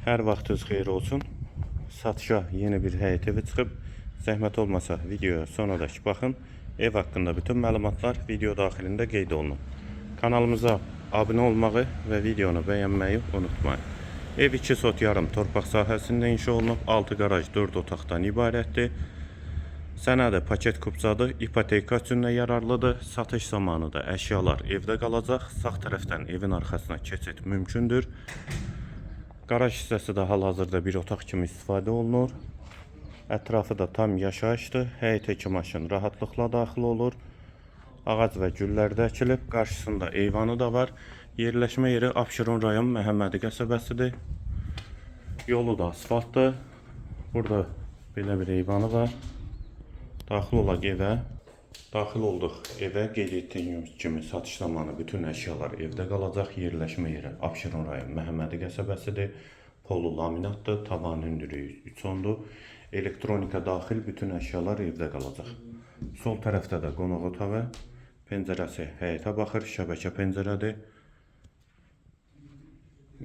Hər vaxtınız xeyir olsun. Satışa yeni bir həyət evi çıxıb. Zəhmət olmasa videoya sonradakı baxın. Ev haqqında bütün məlumatlar video daxilində qeyd olunub. Kanalımıza abunə olmağı və videonu bəyənməyi unutmayın. Ev 2 sot yarım torpaq sahəsində inşa olunub. 6 qaraj 4 otaqdan ibarətdir. Sənədi paket kupçadır. İpoteka üçün də yararlıdır. Satış zamanı da əşyalar evdə qalacaq. Sağ tərəfdən evin arxasına keçid mümkündür. Qaraj hissəsi də hal-hazırda bir otaq kimi istifadə olunur. Ətrafı da tam yaşayışdır. Həyətə 2 maşın rahatlıqla daxil olur. Ağac və güllər də əkilib. Qarşısında eyvanı da var. Yerləşmə yeri Abşeron rayon Məhəmmədi qəsəbəsidir. Yolu da asfaltdır. Burada belə bir eyvanı var. Daxil olaq evə. Daxil olduq evə. Qeyd etdiyimiz kimi satış zamanı bütün əşyalar evdə qalacaq. Yerləşmə yeri Abşeron rayon Məhəmmədi qəsəbəsidir. Polu laminatdır. Tavan hündürlüyü 3 ondur. Elektronika daxil bütün əşyalar evdə qalacaq. Sol tərəfdə də qonaq otağı. Pəncərəsi həyətə baxır. Şəbəkə pəncərədir.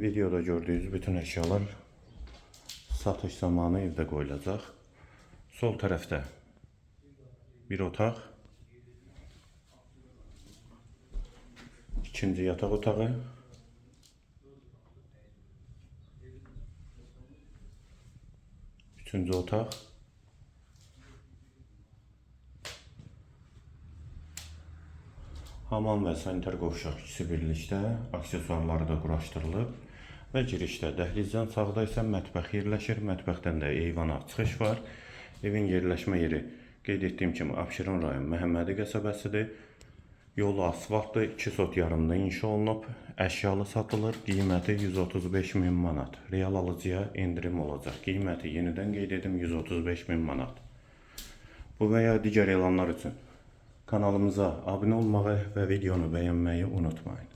Videoda gördüyünüz bütün əşyalar satış zamanı evdə qoyulacaq. Sol tərəfdə bir otaq. İkinci yataq otağı. Üçüncü otaq. Hamam və sanitar qovşaq ikisi birlikdə. Aksesuarları da quraşdırılıb. Və girişdə dəhlizdən sağda isə mətbəx yerləşir. Mətbəxdən də eyvana çıxış var. Evin yerləşmə yeri qeyd etdiyim kimi Abşeron rayon Məhəmmədi qəsəbəsidir. Yolu asfaltdır. 2 sot yarımda inşa olunub. Əşyalı satılır. Qiyməti 135.000 manat. Real alıcıya endirim olacaq. Qiyməti yenidən qeyd edim 135.000 manat. Bu və ya digər elanlar üçün kanalımıza abunə olmağı və videonu bəyənməyi unutmayın.